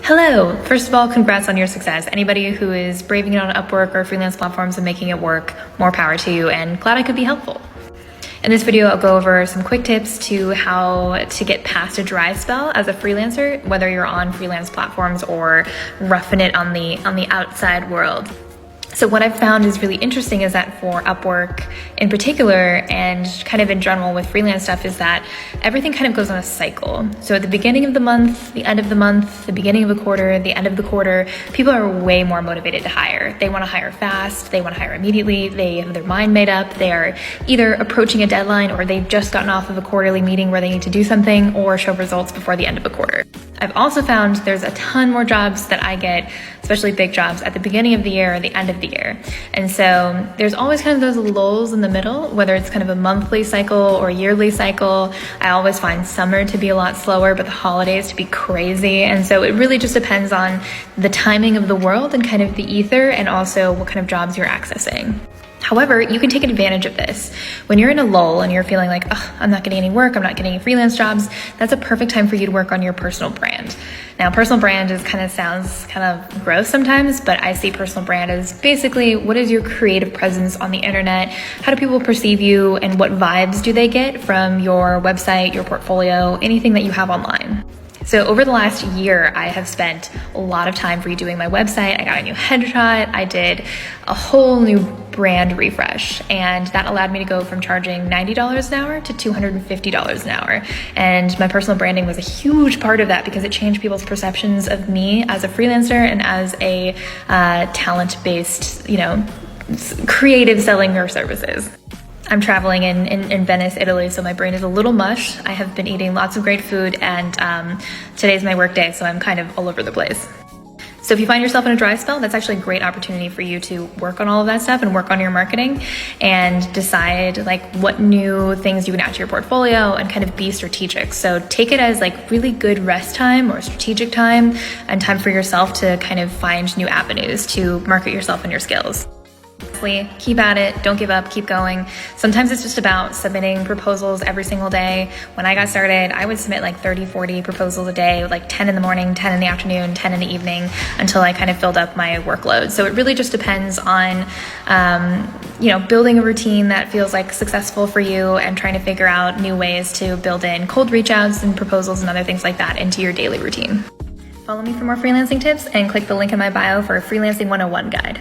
Hello! First of all, congrats on your success. Anybody who is braving it on Upwork or freelance platforms and making it work, more power to you, and glad I could be helpful. In this video, I'll go over some quick tips to how to get past a dry spell as a freelancer, whether you're on freelance platforms or roughing it on the outside world. So what I've found is really interesting is that for Upwork in particular, and kind of in general with freelance stuff, is that everything kind of goes on a cycle. So at the beginning of the month, the end of the month, the beginning of a quarter, the end of the quarter, people are way more motivated to hire. They want to hire fast, they want to hire immediately, they have their mind made up, they are either approaching a deadline or they've just gotten off of a quarterly meeting where they need to do something or show results before the end of a quarter. I've also found there's a ton more jobs that I get, especially big jobs, at the beginning of the year or the end of the year. And so there's always kind of those lulls in the middle, whether it's kind of a monthly cycle or yearly cycle. I always find summer to be a lot slower, but the holidays to be crazy. And so it really just depends on the timing of the world and kind of the ether, and also what kind of jobs you're accessing. However, you can take advantage of this. When you're in a lull and you're feeling like, oh, I'm not getting any work, I'm not getting any freelance jobs, that's a perfect time for you to work on your personal brand. Now, personal brand sounds kind of gross sometimes, but I see personal brand as basically, what is your creative presence on the internet? How do people perceive you, and what vibes do they get from your website, your portfolio, anything that you have online? So over the last year, I have spent a lot of time redoing my website. I got a new headshot. I did a whole new brand refresh, and that allowed me to go from charging $90 an hour to $250 an hour. And my personal branding was a huge part of that because it changed people's perceptions of me as a freelancer and as a talent-based, creative selling your services. I'm traveling in Venice, Italy, so my brain is a little mush. I have been eating lots of great food, and today's my work day, so I'm kind of all over the place. So if you find yourself in a dry spell, that's actually a great opportunity for you to work on all of that stuff and work on your marketing and decide what new things you can add to your portfolio and kind of be strategic. So take it as really good rest time or strategic time and time for yourself to kind of find new avenues to market yourself and your skills. Keep at it, don't give up, keep going. Sometimes it's just about submitting proposals every single day. When I got started, I would submit 30, 40 proposals a day, 10 in the morning, 10 in the afternoon, 10 in the evening, until I kind of filled up my workload. So it really just depends on, building a routine that feels successful for you and trying to figure out new ways to build in cold reach outs and proposals and other things like that into your daily routine. Follow me for more freelancing tips and click the link in my bio for a Freelancing 101 guide.